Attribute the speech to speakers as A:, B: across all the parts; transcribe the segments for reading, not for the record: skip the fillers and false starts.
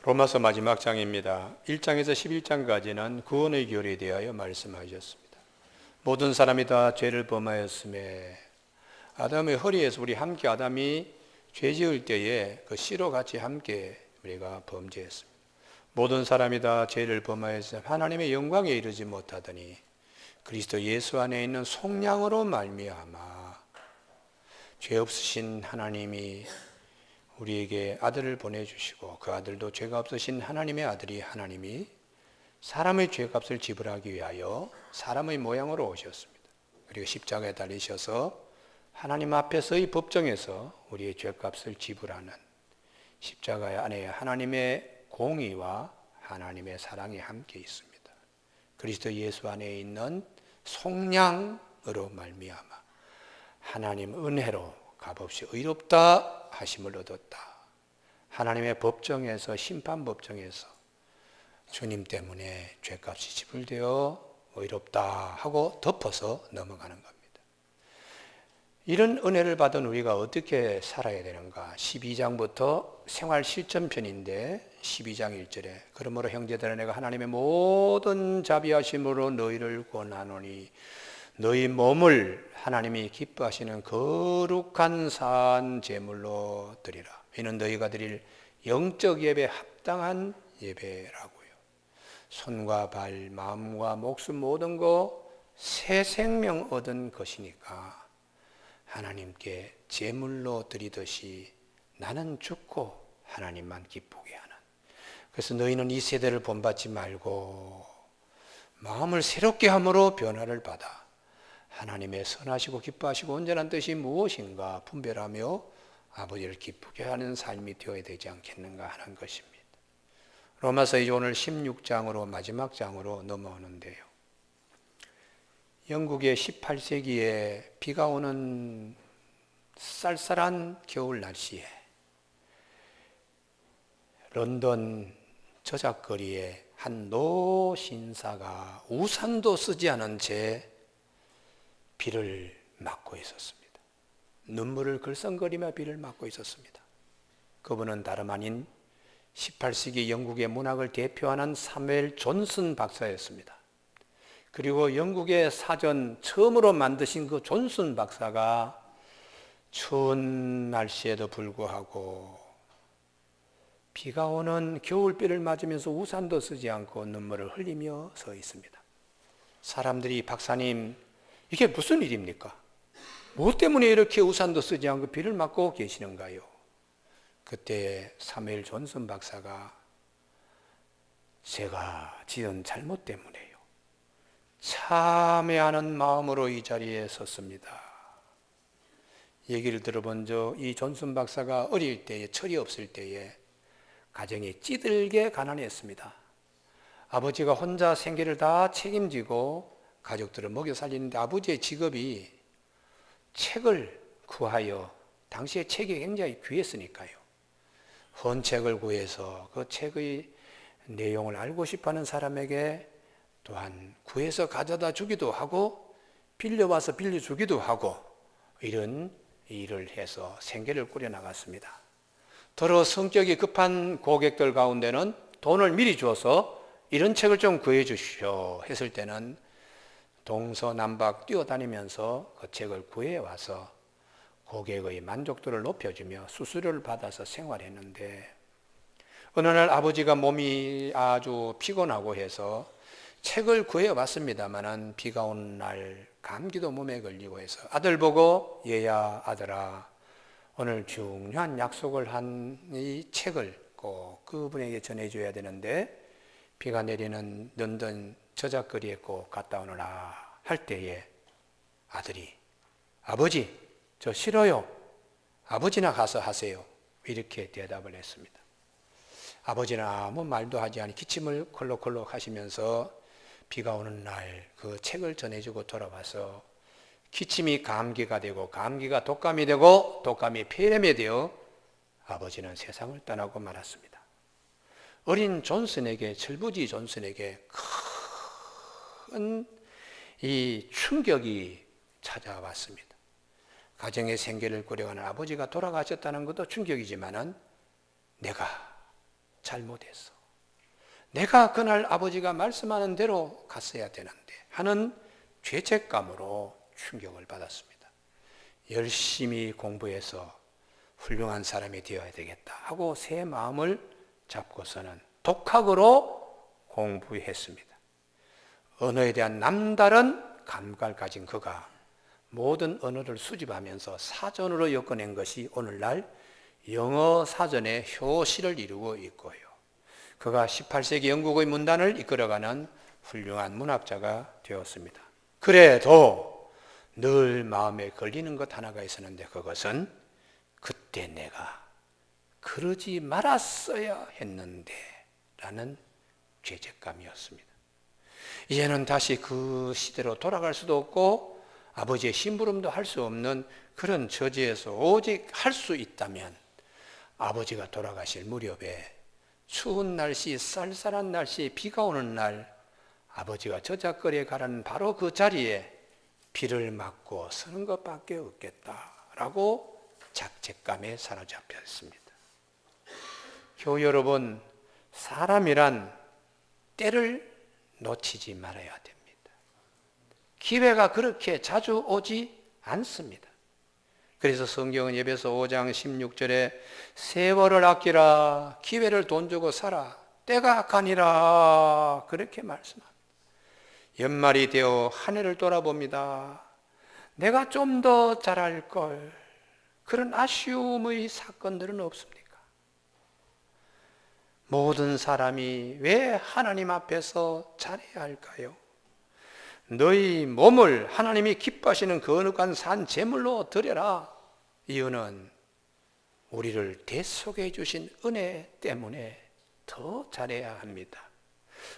A: 로마서 마지막 장입니다. 1장에서 11장까지는 구원의 결에 대하여 말씀하셨습니다. 모든 사람이 다 죄를 범하였음에 아담의 허리에서 우리 함께 아담이 죄 지을 때에 그 씨로 같이 함께 우리가 범죄했습니다. 모든 사람이 다 죄를 범하여서 하나님의 영광에 이르지 못하더니 그리스도 예수 안에 있는 속량으로 말미암아 죄 없으신 하나님이 우리에게 아들을 보내주시고 그 아들도 죄가 없으신 하나님의 아들이 하나님이 사람의 죄값을 지불하기 위하여 사람의 모양으로 오셨습니다. 그리고 십자가에 달리셔서 하나님 앞에서의 법정에서 우리의 죄값을 지불하는 십자가 안에 하나님의 공의와 하나님의 사랑이 함께 있습니다. 그리스도 예수 안에 있는 속량으로 말미암아 하나님 은혜로 값없이 의롭다 하심을 얻었다. 하나님의 법정에서 심판 법정에서 주님 때문에 죄값이 지불되어 의롭다 하고 덮어서 넘어가는 겁니다. 이런 은혜를 받은 우리가 어떻게 살아야 되는가? 12장부터 생활 실천편인데 12장 1절에 그러므로 형제들아 내가 하나님의 모든 자비하심으로 너희를 권하노니 너희 몸을 하나님이 기뻐하시는 거룩한 산 제물로 드리라. 이는 너희가 드릴 영적 예배에 합당한 예배라고요. 손과 발, 마음과 목숨 모든 거 새 생명 얻은 것이니까 하나님께 제물로 드리듯이 나는 죽고 하나님만 기쁘게 하는. 그래서 너희는 이 세대를 본받지 말고 마음을 새롭게 함으로 변화를 받아 하나님의 선하시고 기뻐하시고 온전한 뜻이 무엇인가 분별하며 아버지를 기쁘게 하는 삶이 되어야 되지 않겠는가 하는 것입니다. 로마서 이제 오늘 16장으로 마지막 장으로 넘어오는데요. 영국의 18세기에 비가 오는 쌀쌀한 겨울 날씨에 런던 저작거리에 한 노신사가 우산도 쓰지 않은 채 비를 맞고 있었습니다. 눈물을 글썽거리며 비를 맞고 있었습니다. 그분은 다름 아닌 18세기 영국의 문학을 대표하는 사무엘 존슨 박사였습니다. 그리고 영국의 사전 처음으로 만드신 그 존슨 박사가 추운 날씨에도 불구하고 비가 오는 겨울비를 맞으면서 우산도 쓰지 않고 눈물을 흘리며 서 있습니다. 사람들이 박사님 이게 무슨 일입니까? 무엇 때문에 이렇게 우산도 쓰지 않고 비를 맞고 계시는가요? 그때 사무엘 존슨 박사가 제가 지은 잘못 때문에요. 참회하는 마음으로 이 자리에 섰습니다. 얘기를 들어본 이 존슨 박사가 어릴 때에 철이 없을 때에 가정이 찌들게 가난했습니다. 아버지가 혼자 생계를 다 책임지고 가족들을 먹여 살리는데 아버지의 직업이 책을 구하여 당시에 책이 굉장히 귀했으니까요. 헌책을 구해서 그 책의 내용을 알고 싶어하는 사람에게 또한 구해서 가져다 주기도 하고 빌려와서 빌려주기도 하고 이런 일을 해서 생계를 꾸려나갔습니다. 더러 성격이 급한 고객들 가운데는 돈을 미리 줘서 이런 책을 좀 구해 주시오 했을 때는 동서남북 뛰어다니면서 그 책을 구해와서 고객의 만족도를 높여주며 수수료를 받아서 생활했는데 어느 날 아버지가 몸이 아주 피곤하고 해서 책을 구해왔습니다마는 비가 오는 날 감기도 몸에 걸리고 해서 아들 보고 얘야 아들아 오늘 중요한 약속을 한 이 책을 꼭 그분에게 전해줘야 되는데 비가 내리는 런던 저작거리에 꼭 갔다 오너라 할 때에 아들이 아버지 저 싫어요. 아버지나 가서 하세요. 이렇게 대답을 했습니다. 아버지는 아무 말도 하지 않고 기침을 콜록콜록 하시면서 비가 오는 날 그 책을 전해주고 돌아와서 기침이 감기가 되고 감기가 독감이 되고 독감이 폐렴이 되어 아버지는 세상을 떠나고 말았습니다. 어린 존슨에게 철부지 존슨에게 큰 이 충격이 찾아왔습니다. 가정의 생계를 꾸려가는 아버지가 돌아가셨다는 것도 충격이지만은 내가 잘못했어. 내가 그날 아버지가 말씀하는 대로 갔어야 되는데 하는 죄책감으로 충격을 받았습니다. 열심히 공부해서 훌륭한 사람이 되어야 되겠다 하고 새 마음을 잡고서는 독학으로 공부했습니다. 언어에 대한 남다른 감각을 가진 그가 모든 언어를 수집하면서 사전으로 엮어낸 것이 오늘날 영어 사전의 효시를 이루고 있고요. 그가 18세기 영국의 문단을 이끌어가는 훌륭한 문학자가 되었습니다. 그래도 늘 마음에 걸리는 것 하나가 있었는데 그것은 그때 내가 그러지 말았어야 했는데 라는 죄책감이었습니다. 이제는 다시 그 시대로 돌아갈 수도 없고 아버지의 심부름도 할 수 없는 그런 처지에서 오직 할 수 있다면 아버지가 돌아가실 무렵에 추운 날씨, 쌀쌀한 날씨, 비가 오는 날 아버지가 저작거리에 가라는 바로 그 자리에 비를 맞고 서는 것밖에 없겠다라고 자책감에 사로잡혔습니다. 교우 여러분, 사람이란 때를 놓치지 말아야 됩니다. 기회가 그렇게 자주 오지 않습니다. 그래서 성경은 에베소 5장 16절에 세월을 아끼라, 기회를 돈 주고 살아, 때가 가니라 그렇게 말씀합니다. 연말이 되어 한 해를 돌아봅니다. 내가 좀 더 잘할 걸, 그런 아쉬움의 사건들은 없습니까? 모든 사람이 왜 하나님 앞에서 잘해야 할까요? 너희 몸을 하나님이 기뻐하시는 거룩한 산 제물로 드려라. 이유는 우리를 대속해 주신 은혜 때문에 더 잘해야 합니다.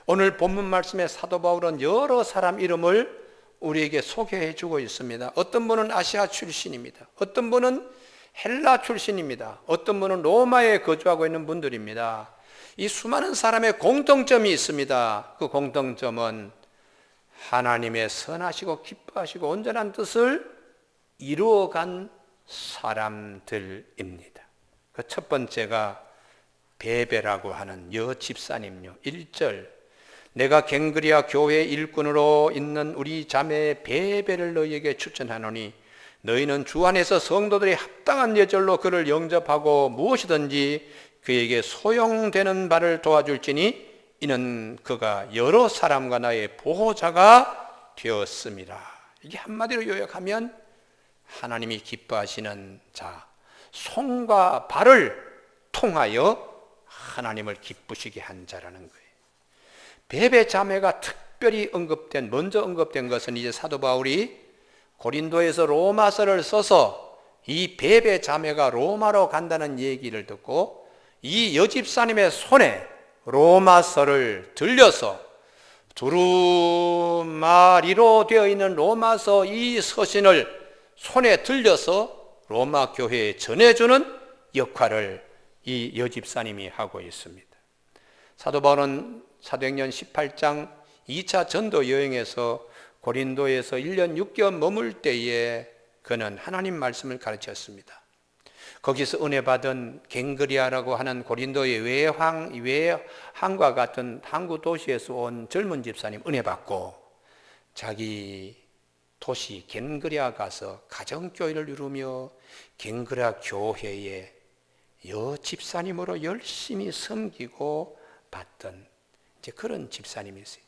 A: 오늘 본문 말씀에 사도 바울은 여러 사람 이름을 우리에게 소개해 주고 있습니다. 어떤 분은 아시아 출신입니다. 어떤 분은 헬라 출신입니다. 어떤 분은 로마에 거주하고 있는 분들입니다. 이 수많은 사람의 공통점이 있습니다. 그 공통점은 하나님의 선하시고 기뻐하시고 온전한 뜻을 이루어간 사람들입니다. 그 첫 번째가 베베라고 하는 여집사님요. 1절, 내가 갱그리아 교회 일꾼으로 있는 우리 자매 베베를 너희에게 추천하노니 너희는 주 안에서 성도들이 합당한 예절로 그를 영접하고 무엇이든지 그에게 소용되는 바를 도와줄지니 이는 그가 여러 사람과 나의 보호자가 되었습니다. 이게 한마디로 요약하면 하나님이 기뻐하시는 자, 손과 발을 통하여 하나님을 기쁘시게 한 자라는 거예요. 베베 자매가 특별히 먼저 언급된 것은 이제 사도 바울이 고린도에서 로마서를 써서 이 베베 자매가 로마로 간다는 얘기를 듣고 이 여집사님의 손에 로마서를 들려서 두루마리로 되어 있는 로마서 이 서신을 손에 들려서 로마 교회에 전해주는 역할을 이 여집사님이 하고 있습니다. 사도 바울은 사도행전 18장 2차 전도 여행에서 고린도에서 1년 6개월 머물 때에 그는 하나님 말씀을 가르쳤습니다. 거기서 은혜 받은 갱그리아라고 하는 고린도의 외항과 같은 항구 도시에서 온 젊은 집사님 은혜 받고 자기 도시 갱그리아 가서 가정교회를 이루며 갱그리아 교회에 여집사님으로 열심히 섬기고 받던 이제 그런 집사님이세요.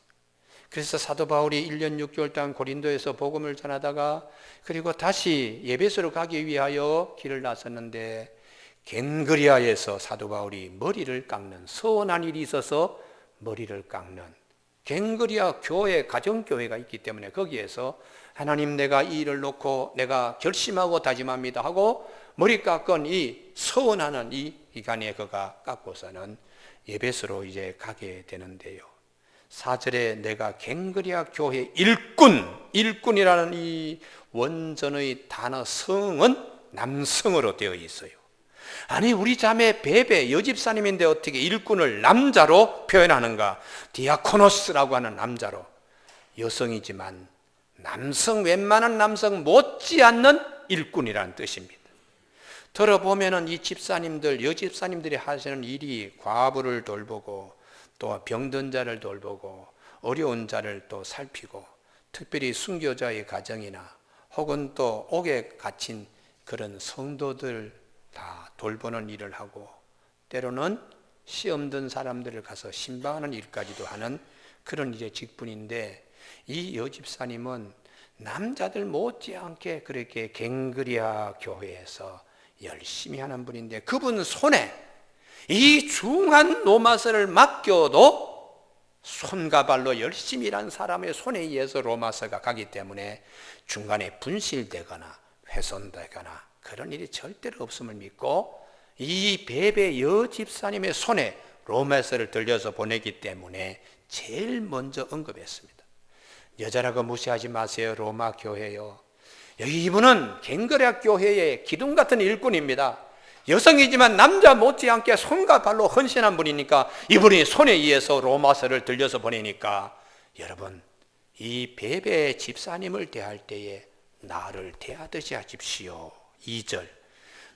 A: 그래서 사도 바울이 1년 6개월 동안 고린도에서 복음을 전하다가 그리고 다시 에베소로 가기 위하여 길을 나섰는데 갱그리아에서 사도 바울이 머리를 깎는 서운한 일이 있어서 머리를 깎는 갱그리아 교회 가정교회가 있기 때문에 거기에서 하나님 내가 이 일을 놓고 내가 결심하고 다짐합니다 하고 머리 깎은 이 서운하는 이 기간에 그가 깎고서는 에베소로 이제 가게 되는데요. 4절에 내가 갱그리아 교회 일꾼이라는 이 원전의 단어 성은 남성으로 되어 있어요. 아니 우리 자매 베베 여집사님인데 어떻게 일꾼을 남자로 표현하는가? 디아코노스라고 하는 남자로, 여성이지만 웬만한 남성 못지않는 일꾼이라는 뜻입니다. 들어보면은 이 집사님들, 여집사님들이 하시는 일이 과부를 돌보고 또 병든 자를 돌보고 어려운 자를 또 살피고 특별히 순교자의 가정이나 혹은 또 옥에 갇힌 그런 성도들 다 돌보는 일을 하고 때로는 시험 든 사람들을 가서 신방하는 일까지도 하는 그런 일의 직분인데 이 여집사님은 남자들 못지않게 그렇게 갱그리아 교회에서 열심히 하는 분인데 그분 손에 이 중한 로마서를 맡겨도 손과 발로 열심히 일한 사람의 손에 의해서 로마서가 가기 때문에 중간에 분실되거나 훼손되거나 그런 일이 절대로 없음을 믿고 이 베베 여집사님의 손에 로마서를 들려서 보내기 때문에 제일 먼저 언급했습니다. 여자라고 무시하지 마세요. 로마 교회요. 여기 이분은 갱그레아 교회의 기둥 같은 일꾼입니다. 여성이지만 남자 못지않게 손과 발로 헌신한 분이니까 이분이 손에 의해서 로마서를 들려서 보내니까 여러분 이 베베 집사님을 대할 때에 나를 대하듯이 하십시오. 2절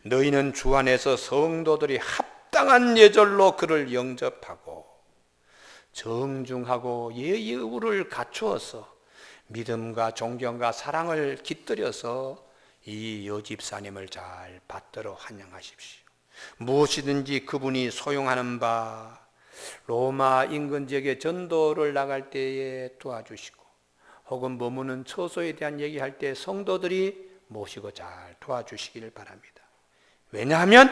A: 너희는 주 안에서 성도들이 합당한 예절로 그를 영접하고 정중하고 예의 의무를 갖추어서 믿음과 존경과 사랑을 깃들여서 이 여집사님을 잘 받들어 환영하십시오. 무엇이든지 그분이 소용하는 바 로마 인근 지역에 전도를 나갈 때에 도와주시고 혹은 머무는 처소에 대한 얘기할 때 성도들이 모시고 잘 도와주시기를 바랍니다. 왜냐하면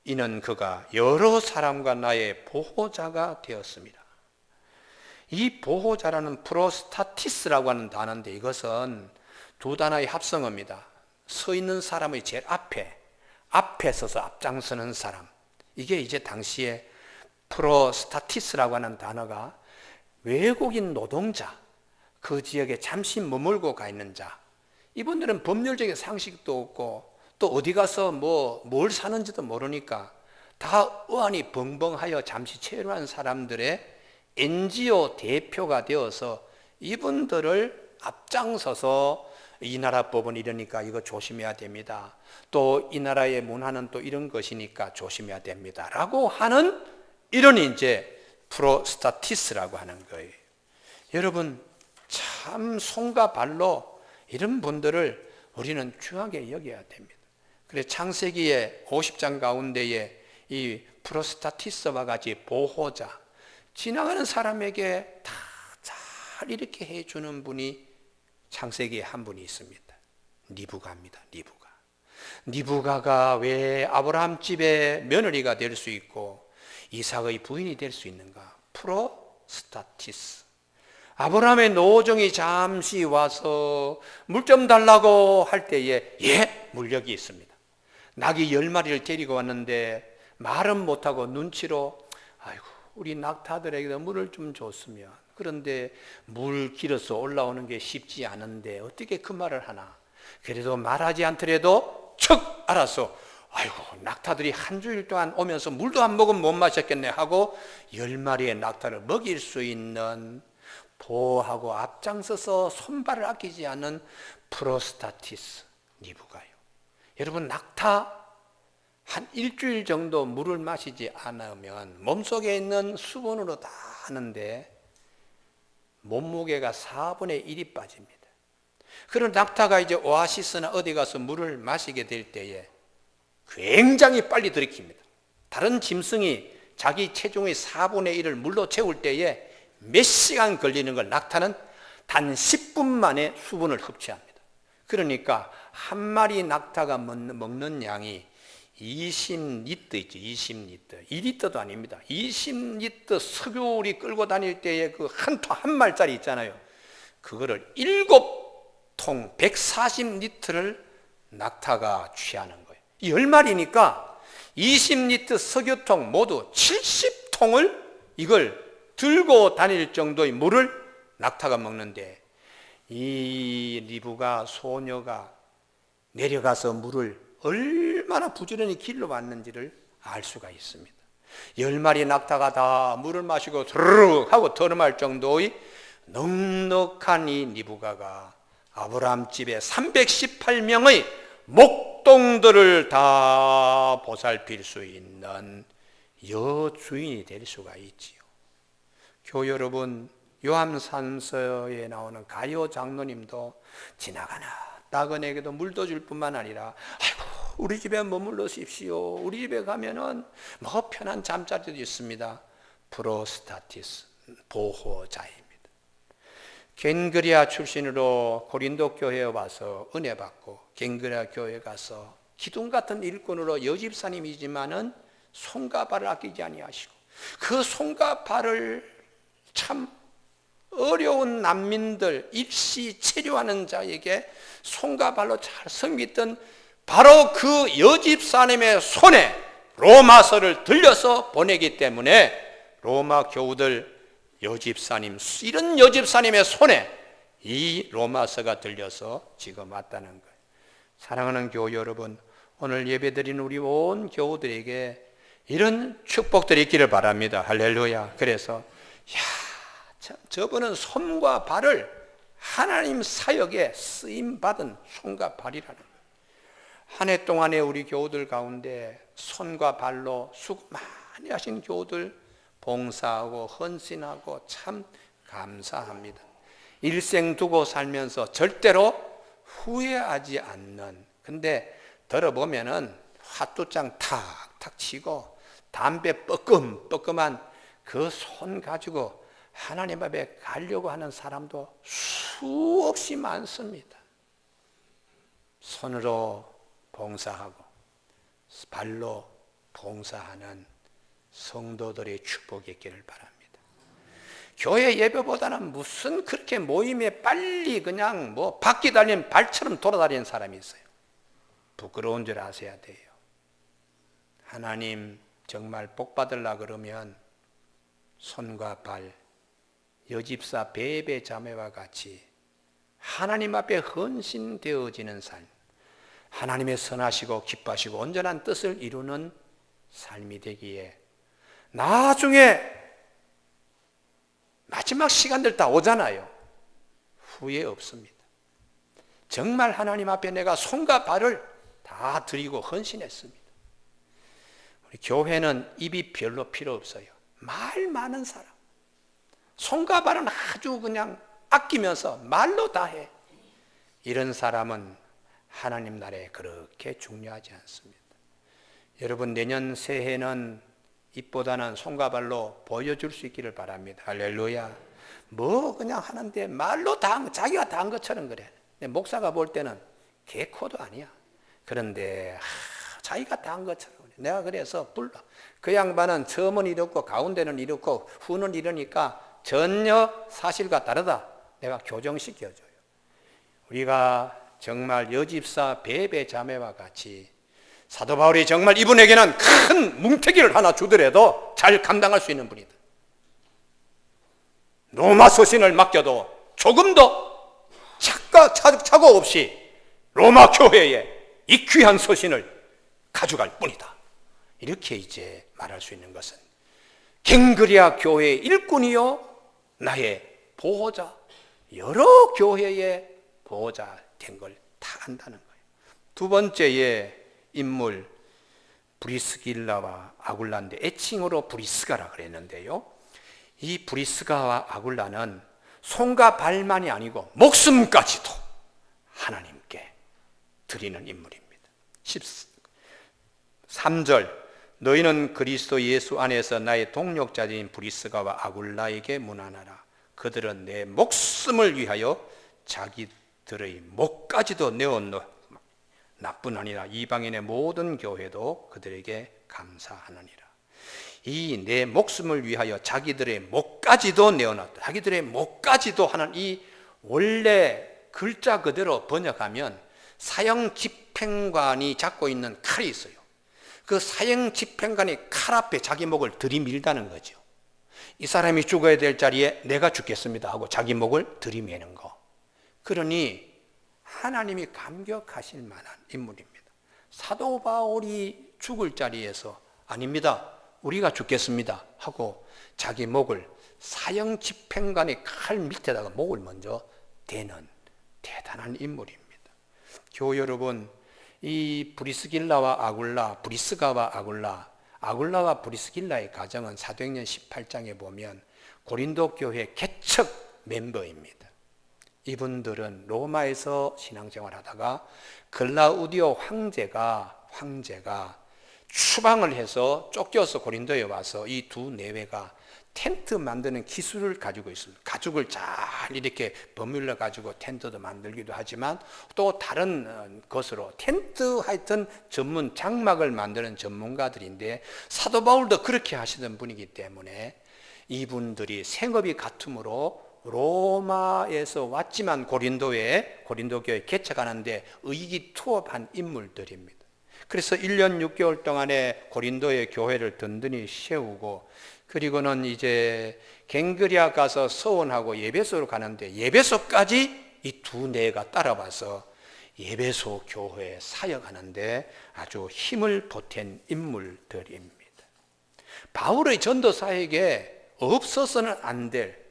A: 이는 그가 여러 사람과 나의 보호자가 되었습니다. 이 보호자라는 프로스타티스라고 하는 단어인데 이것은 두 단어의 합성어입니다. 서 있는 사람의 제일 앞에 서서 앞장서는 사람. 이게 이제 당시에 프로스타티스라고 하는 단어가 외국인 노동자, 그 지역에 잠시 머물고 가 있는 자. 이분들은 법률적인 상식도 없고 또 어디 가서 뭘 사는지도 모르니까 다 의안이 벙벙하여 잠시 체류한 사람들의 NGO 대표가 되어서 이분들을 앞장서서 이 나라 법은 이러니까 이거 조심해야 됩니다. 또 이 나라의 문화는 또 이런 것이니까 조심해야 됩니다. 라고 하는 이런 이제 프로스타티스라고 하는 거예요. 여러분 참 손과 발로 이런 분들을 우리는 중하게 여겨야 됩니다. 그래서 창세기의 50장 가운데에 이 프로스타티스와 같이 보호자, 지나가는 사람에게 다 잘 이렇게 해주는 분이 창세기에 한 분이 있습니다. 리브가입니다. 리브가가 왜 아브라함 집의 며느리가 될 수 있고 이삭의 부인이 될 수 있는가? 프로스타티스. 아브라함의 노종이 잠시 와서 물 좀 달라고 할 때에 물력이 있습니다. 낙이 10마리를 데리고 왔는데 말은 못하고 눈치로 아이고 우리 낙타들에게도 물을 좀 줬으면, 그런데 물 길어서 올라오는 게 쉽지 않은데 어떻게 그 말을 하나. 그래도 말하지 않더라도 척 알아서 아이고 낙타들이 한 주일 동안 오면서 물도 한 모금 못 마셨겠네 하고 10마리의 낙타를 먹일 수 있는 보호하고 앞장서서 손발을 아끼지 않는 프로스타티스 리브가요. 여러분 낙타 한 일주일 정도 물을 마시지 않으면 몸속에 있는 수분으로 다 하는데 몸무게가 4분의 1이 빠집니다. 그런 낙타가 이제 오아시스나 어디 가서 물을 마시게 될 때에 굉장히 빨리 들이킵니다. 다른 짐승이 자기 체중의 4분의 1을 물로 채울 때에 몇 시간 걸리는 걸 낙타는 단 10분 만에 수분을 흡수합니다. 그러니까 한 마리 낙타가 먹는 양이 20리터 있죠. 20리터. 2리터도 아닙니다. 20리터 석유리 끌고 다닐 때에 그 한 말짜리 있잖아요. 그거를 7통 140리터를 낙타가 취하는 거예요. 10마리니까 20리터 석유통 모두 70통을 이걸 들고 다닐 정도의 물을 낙타가 먹는데 이 리브가 소녀가 내려가서 물을 얼마나 부지런히 길러 왔는지를 알 수가 있습니다. 10마리 낙타가 다 물을 마시고 드르륵 하고 더름할 정도의 넉넉한 이 리브가가 아브라함 집에 318명의 목동들을 다 보살필 수 있는 여주인이 될 수가 있지요. 교회 여러분, 요한 3서에 나오는 가요 장로님도 지나가나 나그네에게도 물도 줄 뿐만 아니라 아이고 우리 집에 머물러십시오. 우리 집에 가면은 뭐 편한 잠자리도 있습니다. 프로스타티스 보호자입니다. 겐그리아 출신으로 고린도 교회에 와서 은혜 받고 겐그리아 교회에 가서 기둥 같은 일꾼으로 여집사님이지만은 손과 발을 아끼지 아니하시고 그 손과 발을 참 어려운 난민들 일시 치료하는 자에게 손과 발로 잘 섬기던 바로 그 여집사님의 손에 로마서를 들려서 보내기 때문에 로마 교우들 여집사님, 이런 여집사님의 손에 이 로마서가 들려서 지금 왔다는 거예요. 사랑하는 교우 여러분, 오늘 예배드린 우리 온 교우들에게 이런 축복들이 있기를 바랍니다. 할렐루야. 그래서 참 저분은 손과 발을 하나님 사역에 쓰임받은 손과 발이라는 거예요. 한 해 동안에 우리 교우들 가운데 손과 발로 수고 많이 하신 교우들 봉사하고 헌신하고 참 감사합니다. 일생 두고 살면서 절대로 후회하지 않는, 근데 들어보면은 화투장 탁탁 치고 담배 뻐끔뻐끔한 그 손 가지고 하나님 앞에 가려고 하는 사람도 수없이 많습니다. 손으로 봉사하고 발로 봉사하는 성도들의 축복이 있기를 바랍니다. 교회 예배보다는 무슨 그렇게 모임에 빨리 그냥 뭐 바퀴 달린 발처럼 돌아다니는 사람이 있어요. 부끄러운 줄 아셔야 돼요. 하나님 정말 복 받으려 그러면 손과 발, 여집사 베베 자매와 같이 하나님 앞에 헌신되어지는 삶, 하나님의 선하시고 기뻐하시고 온전한 뜻을 이루는 삶이 되기에 나중에 마지막 시간들 다 오잖아요. 후회 없습니다. 정말 하나님 앞에 내가 손과 발을 다 드리고 헌신했습니다. 우리 교회는 입이 별로 필요 없어요. 말 많은 사람, 손과 발은 아주 그냥 아끼면서 말로 다 해. 이런 사람은 하나님 나라에 그렇게 중요하지 않습니다. 여러분, 내년 새해는 입보다는 손과 발로 보여줄 수 있기를 바랍니다. 할렐루야. 뭐 그냥 하는데 말로 다 자기가 다 한 것처럼 그래. 목사가 볼 때는 개코도 아니야. 그런데 자기가 다 한 것처럼 그래. 내가 그래서 불러. 그 양반은 처음은 이렇고 가운데는 이렇고 후는 이러니까 전혀 사실과 다르다. 내가 교정시켜줘요. 우리가 정말 여집사 베베 자매와 같이 사도 바울이 정말 이분에게는 큰 뭉태기를 하나 주더라도 잘 감당할 수 있는 분이다. 로마 서신을 맡겨도 조금도 착오 없이 로마 교회에 이 귀한 서신을 가져갈 뿐이다. 이렇게 이제 말할 수 있는 것은 갱그리아 교회의 일꾼이요 나의 보호자, 여러 교회의 보호자 된 걸 다 안다는 거예요. 두 번째의 인물 브리스길라와 아굴라인데 애칭으로 브리스가라 그랬는데요. 이 브리스가와 아굴라는 손과 발만이 아니고 목숨까지도 하나님께 드리는 인물입니다. 13절 너희는 그리스도 예수 안에서 나의 동력자인 브리스가와 아굴라에게 문안하라. 그들은 내 목숨을 위하여 자기들의 목까지도 내었노. 나뿐 아니라 이방인의 모든 교회도 그들에게 감사하느니라. 이 내 목숨을 위하여 자기들의 목까지도 내어놨다. 자기들의 목까지도 하는 이 원래 글자 그대로 번역하면 사형 집행관이 잡고 있는 칼이 있어요. 그 사형 집행관이 칼 앞에 자기 목을 들이밀다는 거죠. 이 사람이 죽어야 될 자리에 내가 죽겠습니다 하고 자기 목을 들이미는 거. 그러니 하나님이 감격하실 만한 인물입니다. 사도 바울이 죽을 자리에서 아닙니다, 우리가 죽겠습니다 하고 자기 목을 사형 집행관의 칼 밑에다가 목을 먼저 대는 대단한 인물입니다. 교우 여러분, 이 브리스길라와 아굴라, 브리스가와 아굴라, 아굴라와 브리스길라의 가정은 사도행전 18장에 보면 고린도 교회 개척 멤버입니다. 이분들은 로마에서 신앙생활 하다가 글라우디오 황제가 추방을 해서 쫓겨서 고린도에 와서 이 두 내외가 텐트 만드는 기술을 가지고 있습니다. 가죽을 잘 이렇게 버물러 가지고 텐트도 만들기도 하지만 또 다른 것으로 텐트 하여튼 전문 장막을 만드는 전문가들인데 사도 바울도 그렇게 하시던 분이기 때문에 이분들이 생업이 같으므로 로마에서 왔지만 고린도 교회 개척하는데 의기투합한 인물들입니다. 그래서 1년 6개월 동안에 고린도의 교회를 든든히 세우고 그리고는 이제 갱그리아 가서 서원하고 예배소로 가는데 예배소까지 이 두 내가 따라와서 예배소 교회에 사역하는데 아주 힘을 보탠 인물들입니다. 바울의 전도 사역에 없어서는 안 될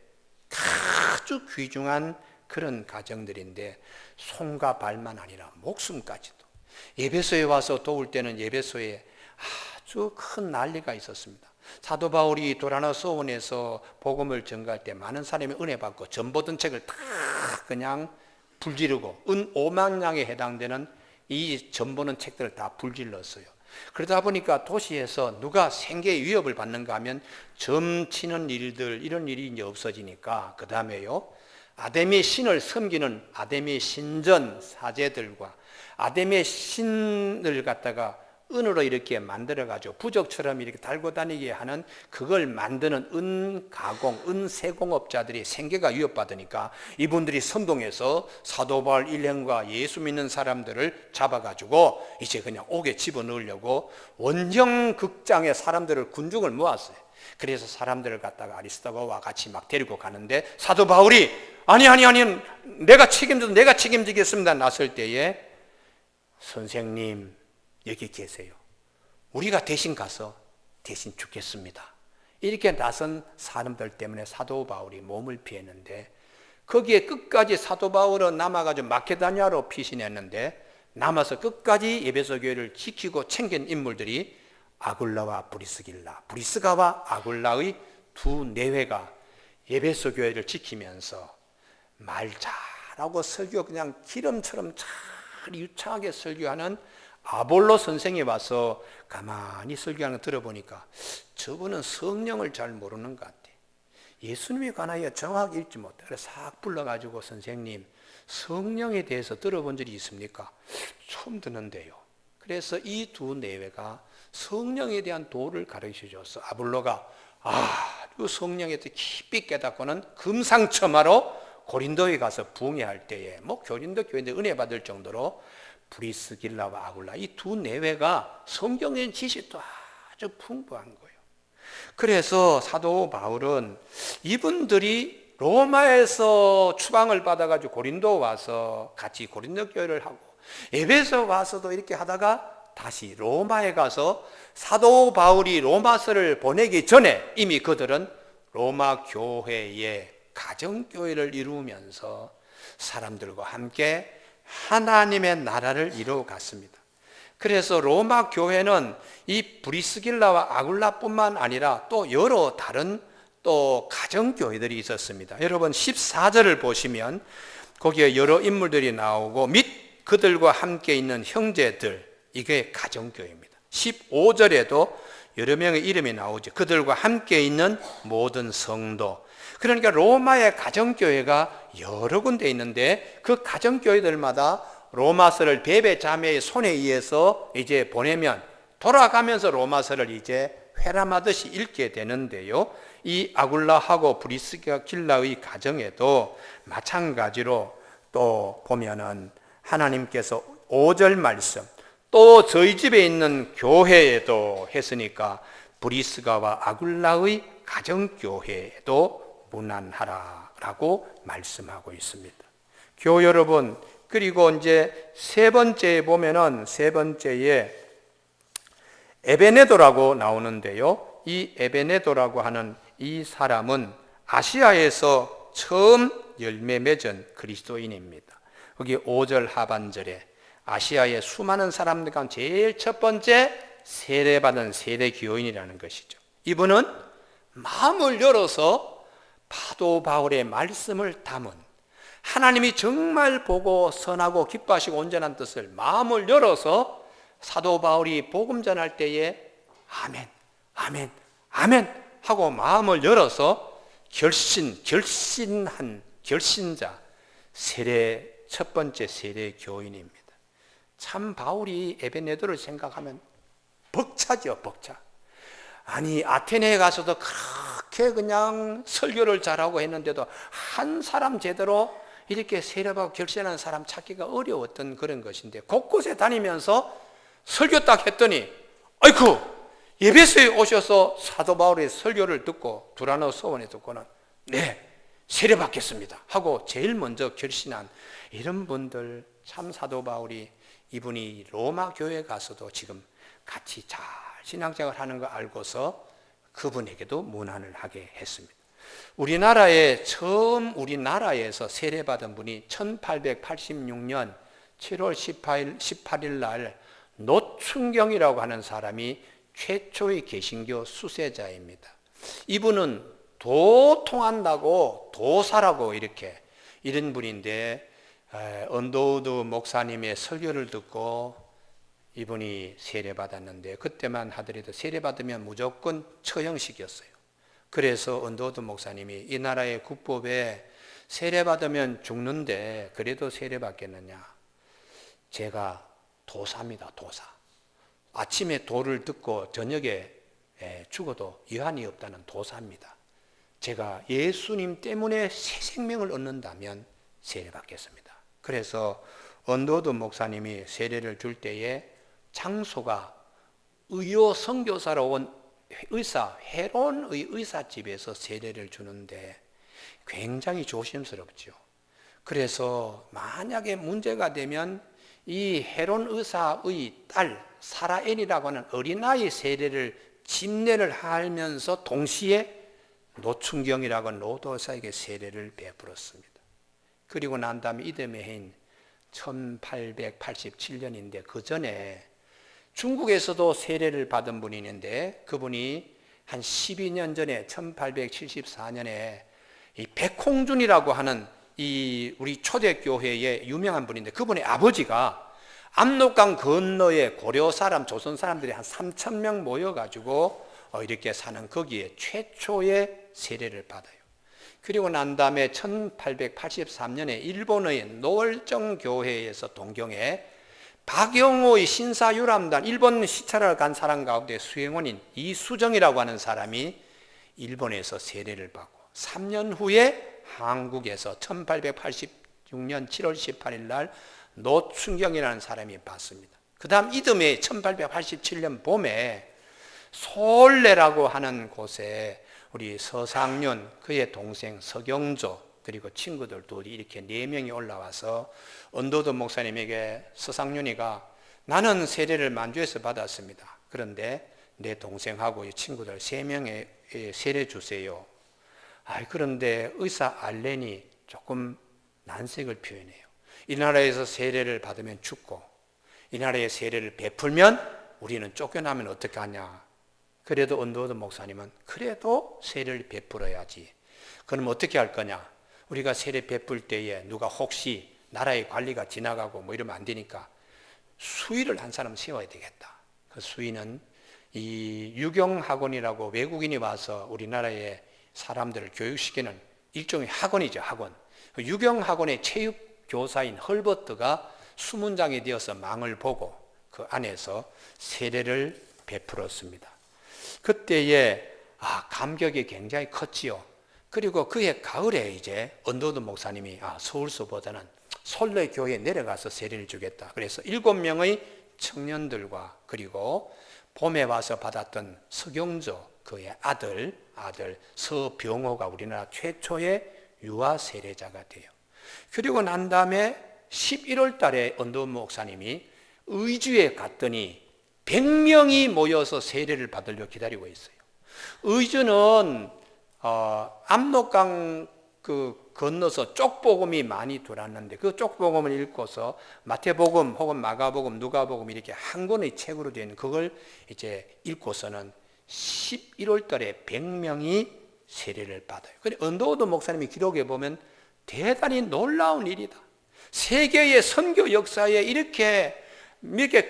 A: 아주 귀중한 그런 가정들인데 손과 발만 아니라 목숨까지도 예배소에 와서 도울 때는 예배소에 아주 큰 난리가 있었습니다. 사도 바울이 도라노 소원에서 복음을 전가할 때 많은 사람이 은혜 받고 전보던 책을 다 그냥 불지르고 은 5만 냥에 해당되는 이 전보는 책들을 다 불질렀어요. 그러다 보니까 도시에서 누가 생계의 위협을 받는가 하면 점치는 일들 이런 일이 이제 없어지니까 그 다음에요 아데미 신을 섬기는 아데미 신전 사제들과 아데미 신을 갖다가 은으로 이렇게 만들어가지고 부적처럼 이렇게 달고 다니게 하는 그걸 만드는 은 가공, 은 세공업자들이 생계가 위협받으니까 이분들이 선동해서 사도 바울 일행과 예수 믿는 사람들을 잡아가지고 이제 그냥 옥에 집어넣으려고 원형 극장에 사람들을 군중을 모았어요. 그래서 사람들을 갖다가 아리스토고와 같이 막 데리고 가는데 사도 바울이 아니 내가 책임지겠습니다 나설 때에 선생님 여기 계세요. 우리가 대신 가서 대신 죽겠습니다. 이렇게 나선 사람들 때문에 사도 바울이 몸을 피했는데 거기에 끝까지 사도 바울은 남아가지고 마케도니아로 피신했는데 남아서 끝까지 에베소 교회를 지키고 챙긴 인물들이 아굴라와 브리스길라, 브리스가와 아굴라의 두 내외가 에베소 교회를 지키면서 말 잘하고 설교 그냥 기름처럼 잘 유창하게 설교하는 아볼로 선생이 와서 가만히 설교하는 거 들어보니까 저분은 성령을 잘 모르는 것 같아. 예수님에 관하여 정확히 읽지 못해. 그래서 싹 불러가지고 선생님 성령에 대해서 들어본 적이 있습니까? 처음 듣는데요. 그래서 이 두 내외가 성령에 대한 도를 가르쳐줘서 아볼로가 아주 성령에 대해 깊이 깨닫고는 금상첨화로 고린도에 가서 부흥회할 때에 고린도 교회인데 은혜 받을 정도로 브리스길라와 아굴라 이 두 내외가 성경의 지식도 아주 풍부한 거예요. 그래서 사도 바울은 이분들이 로마에서 추방을 받아가지고 고린도 와서 같이 고린도 교회를 하고 에베소 와서도 이렇게 하다가 다시 로마에 가서 사도 바울이 로마서를 보내기 전에 이미 그들은 로마 교회의 가정교회를 이루면서 사람들과 함께 하나님의 나라를 이루어갔습니다. 그래서 로마 교회는 이 브리스길라와 아굴라뿐만 아니라 또 여러 다른 또 가정교회들이 있었습니다. 여러분 14절을 보시면 거기에 여러 인물들이 나오고 및 그들과 함께 있는 형제들 이게 가정교회입니다. 15절에도 여러 명의 이름이 나오죠. 그들과 함께 있는 모든 성도. 그러니까 로마의 가정교회가 여러 군데 있는데 그 가정교회들마다 로마서를 베베 자매의 손에 의해서 이제 보내면 돌아가면서 로마서를 이제 회람하듯이 읽게 되는데요. 이 아굴라하고 브리스길라의 가정에도 마찬가지로 또 보면은 하나님께서 5절 말씀 또 저희 집에 있는 교회에도 했으니까 브리스가와 아굴라의 가정교회에도 문안하라라고 말씀하고 있습니다. 교우 여러분, 그리고 이제 세 번째에 보면은 세 번째에 에베네도라고 나오는데요. 이 에베네도라고 하는 이 사람은 아시아에서 처음 열매 맺은 그리스도인입니다. 거기 5절 하반절에 아시아의 수많은 사람들 가운데 제일 첫 번째 세례받은 세례 교인이라는 것이죠. 이분은 마음을 열어서 사도 바울의 말씀을 담은, 하나님이 정말 보고 선하고 기뻐하시고 온전한 뜻을 마음을 열어서 사도 바울이 복음 전할 때에 아멘, 아멘, 아멘 하고 마음을 열어서 결신한 결신자, 첫 번째 세례 교인입니다. 참 바울이 에베네도를 생각하면 벅차죠, 벅차. 아니, 아테네에 가서도 그렇게 그냥 설교를 잘하고 했는데도 한 사람 제대로 이렇게 세례받고 결신하는 사람 찾기가 어려웠던 그런 것인데, 곳곳에 다니면서 설교 딱 했더니 아이쿠, 예배소에 오셔서 사도 바울의 설교를 듣고 두라노 서원에 듣고는 네, 세례받겠습니다 하고 제일 먼저 결신한 이런 분들, 참 사도 바울이 이분이 로마 교회에 가서도 지금 같이 잘 신앙생활 하는 거 알고서 그분에게도 문안을 하게 했습니다. 우리나라에서 세례받은 분이 1886년 7월 18일 날 노충경이라고 하는 사람이 최초의 개신교 수세자입니다. 이분은 도 통한다고 도사라고 이런 분인데, 언더우드 목사님의 설교를 듣고 이분이 세례받았는데, 그때만 하더라도 세례받으면 무조건 처형식이었어요. 그래서 언더우드 목사님이 이 나라의 국법에 세례받으면 죽는데 그래도 세례받겠느냐, 제가 도사입니다, 도사. 아침에 도를 듣고 저녁에 죽어도 여한이 없다는 도사입니다. 제가 예수님 때문에 새 생명을 얻는다면 세례받겠습니다. 그래서 언더우드 목사님이 세례를 줄 때에 장소가 의료 선교사로 온 헤론의 의사집에서 세례를 주는데 굉장히 조심스럽죠. 그래서 만약에 문제가 되면 이 헤론 의사의 딸 사라엘이라고 하는 어린아이 세례를 집례를 하면서 동시에 노충경이라고 하는 노도사에게 세례를 베풀었습니다. 그리고 난 다음에 이듬해 해인 1887년인데 그 전에 중국에서도 세례를 받은 분이 있는데, 그분이 한 12년 전에 1874년에 이 백홍준이라고 하는 이 우리 초대교회의 유명한 분인데, 그분의 아버지가 압록강 건너에 고려 사람, 조선 사람들이 한 3,000명 모여가지고 이렇게 사는 거기에 최초의 세례를 받아요. 그리고 난 다음에 1883년에 일본의 노월정 교회에서 동경에 박영호의 신사유람단, 일본 시찰을 간 사람 가운데 수행원인 이수정이라고 하는 사람이 일본에서 세례를 받고, 3년 후에 한국에서 1886년 7월 18일 날 노충경이라는 사람이 받습니다. 그 다음 이듬해 1887년 봄에 솔레라고 하는 곳에 우리 서상륜, 그의 동생 서경조, 그리고 친구들 둘이 이렇게 4명이 올라와서 언더우드 목사님에게 서상륜이가 나는 세례를 만주에서 받았습니다. 그런데 내 동생하고 이 친구들 3명의 세례 주세요. 그런데 의사 알렌이 조금 난색을 표현해요. 이 나라에서 세례를 받으면 죽고 이 나라에 세례를 베풀면 우리는 쫓겨나면 어떻게 하냐. 그래도 언더우드 목사님은 그래도 세례를 베풀어야지. 그럼 어떻게 할 거냐. 우리가 세례 베풀 때에 누가 혹시 나라의 관리가 지나가고 뭐 이러면 안 되니까 수의를 한 사람 세워야 되겠다. 그 수의는 이 유경학원이라고 외국인이 와서 우리나라의 사람들을 교육시키는 일종의 학원이죠, 학원. 유경학원의 체육교사인 헐버트가 수문장이 되어서 망을 보고 그 안에서 세례를 베풀었습니다. 그때에 감격이 굉장히 컸지요. 그리고 그해 가을에 이제 언더우드 목사님이 서울서보다는 솔레 교회에 내려가서 세례를 주겠다. 그래서 7명의 청년들과 그리고 봄에 와서 받았던 서경조 그의 아들 서병호가 우리나라 최초의 유아 세례자가 돼요. 그리고 난 다음에 11월 달에 언더우드 목사님이 의주에 갔더니 100명이 모여서 세례를 받으려 기다리고 있어요. 의주는 압록강 건너서 쪽복음이 많이 돌았는데 그 쪽복음을 읽고서 마태복음 혹은 마가복음, 누가복음 이렇게 한 권의 책으로 된 그걸 이제 읽고서는 11월 달에 100명이 세례를 받아요. 근데 언더우드 목사님이 기록해 보면 대단히 놀라운 일이다. 세계의 선교 역사에 이렇게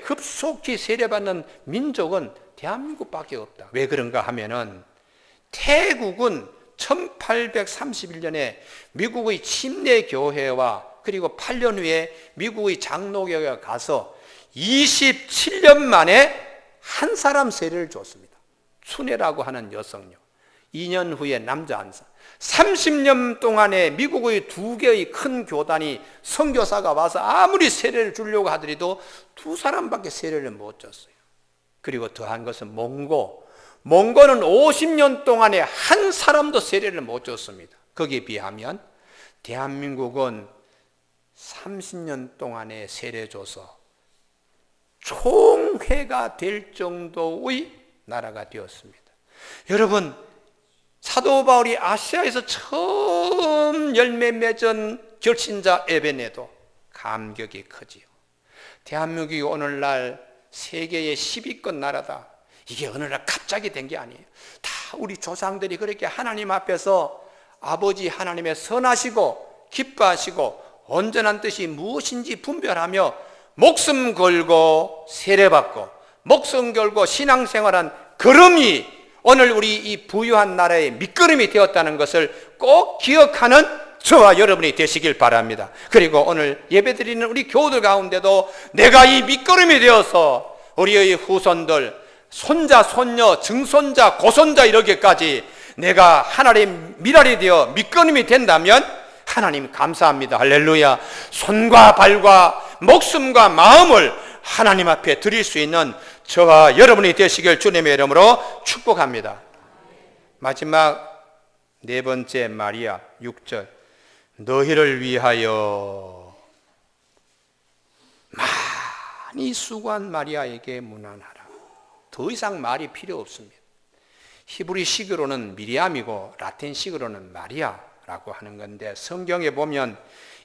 A: 급속히 세례받는 민족은 대한민국밖에 없다. 왜 그런가 하면은 태국은 1831년에 미국의 침례 교회와 그리고 8년 후에 미국의 장로교회가 가서 27년 만에 한 사람 세례를 줬습니다. 순애라고 하는 여성요. 2년 후에 남자 한 사람. 30년 동안에 미국의 두 개의 큰 교단이 선교사가 와서 아무리 세례를 주려고 하더라도 두 사람밖에 세례를 못 줬어요. 그리고 더한 것은 몽고는 50년 동안에 한 사람도 세례를 못 줬습니다. 거기에 비하면 대한민국은 30년 동안에 세례 줘서 총회가 될 정도의 나라가 되었습니다. 여러분, 사도 바울이 아시아에서 처음 열매 맺은 결신자 에베네도 감격이 크지요. 대한민국이 오늘날 세계의 10위권 나라다. 이게 어느 날 갑자기 된 게 아니에요. 다 우리 조상들이 그렇게 하나님 앞에서 아버지 하나님의 선하시고 기뻐하시고 온전한 뜻이 무엇인지 분별하며 목숨 걸고 세례받고 목숨 걸고 신앙생활한 걸음이 오늘 우리 이 부유한 나라의 밑거름이 되었다는 것을 꼭 기억하는 저와 여러분이 되시길 바랍니다. 그리고 오늘 예배드리는 우리 교우들 가운데도 내가 이 밑거름이 되어서 우리의 후손들, 손자, 손녀, 증손자, 고손자 이렇게까지 내가 하나님 미랄이 되어 밑거름이 된다면 하나님 감사합니다. 할렐루야. 손과 발과 목숨과 마음을 하나님 앞에 드릴 수 있는 저와 여러분이 되시길 주님의 이름으로 축복합니다. 마지막 네 번째 마리아 6절. 너희를 위하여 많이 수고한 마리아에게 문안하라. 더 이상 말이 필요 없습니다. 히브리식으로는 미리암이고 라틴식으로는 마리아라고 하는 건데 성경에 보면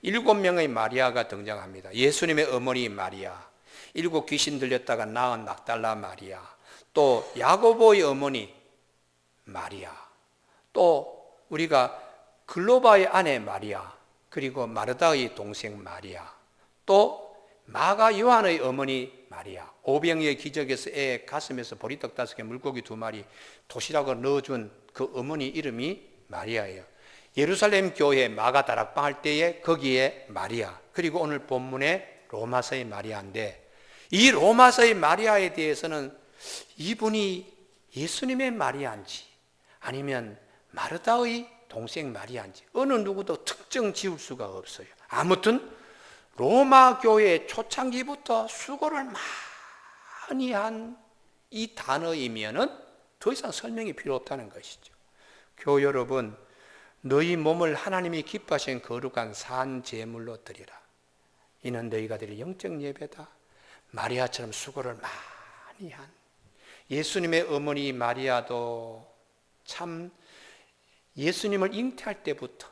A: 7명의 마리아가 등장합니다. 예수님의 어머니 마리아, 7 귀신 들렸다가 낳은 막달라 마리아, 또 야고보의 어머니 마리아, 또 우리가 글로바의 아내 마리아, 그리고 마르다의 동생 마리아, 또 마가 요한의 어머니 마리아, 오병이의 기적에서 애 가슴에서 보리떡 5개 물고기 2마리 도시락을 넣어준 그 어머니 이름이 마리아예요. 예루살렘 교회 마가 다락방 할 때에 거기에 마리아, 그리고 오늘 본문에 로마서의 마리아인데 이 로마서의 마리아에 대해서는 이분이 예수님의 마리아인지 아니면 마르다의 동생 마리아인지 어느 누구도 특정 지을 수가 없어요. 아무튼 로마 교회 초창기부터 수고를 많이 한 이 단어이면은 더 이상 설명이 필요 없다는 것이죠. 교우 여러분, 너희 몸을 하나님이 기뻐하신 거룩한 산 제물로 드리라. 이는 너희가 드릴 영적 예배다. 마리아처럼 수고를 많이 한 예수님의 어머니 마리아도 참 예수님을 잉태할 때부터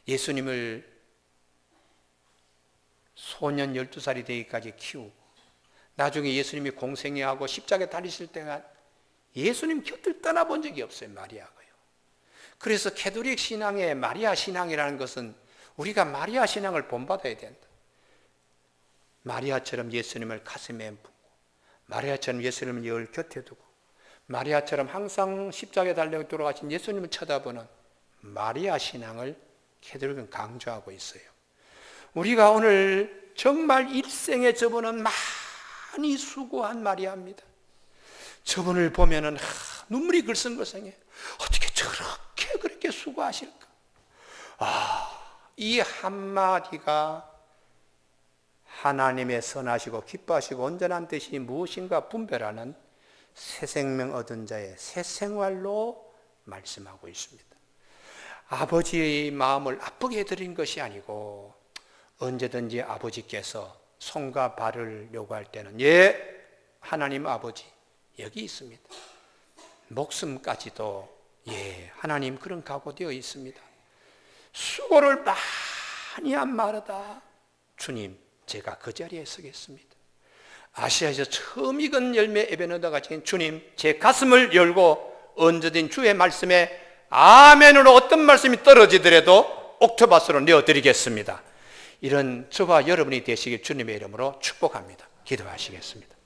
A: 예수님을 소년 12살이 되기까지 키우고 나중에 예수님이 공생애하고 십자가에 달리실 때가 예수님 곁을 떠나본 적이 없어요. 마리아가요. 그래서 캐톨릭 신앙의 마리아 신앙이라는 것은 우리가 마리아 신앙을 본받아야 된다. 마리아처럼 예수님을 가슴에 묻고 마리아처럼 예수님을 늘 곁에 두고 마리아처럼 항상 십자가에 달려 돌아가신 예수님을 쳐다보는 마리아 신앙을 캐톨릭은 강조하고 있어요. 우리가 오늘 정말 일생에 저분은 많이 수고한 마리아입니다. 저분을 보면은 눈물이 글썽글썽해. 어떻게 그렇게 수고하실까? 이 한마디가 하나님의 선하시고 기뻐하시고 온전한 뜻이 무엇인가 분별하는 새 생명 얻은 자의 새 생활로 말씀하고 있습니다. 아버지의 마음을 아프게 해드린 것이 아니고 언제든지 아버지께서 손과 발을 요구할 때는 예, 하나님 아버지 여기 있습니다. 목숨까지도 예, 하나님 그런 각오되어 있습니다. 수고를 많이 한 마르다. 주님, 제가 그 자리에 서겠습니다. 아시아에서 처음 익은 열매 에베네다가 지금 주님, 제 가슴을 열고 얹어진 주의 말씀에 아멘으로 어떤 말씀이 떨어지더라도 옥토바스로 내어드리겠습니다. 이런 저와 여러분이 되시길 주님의 이름으로 축복합니다. 기도하시겠습니다.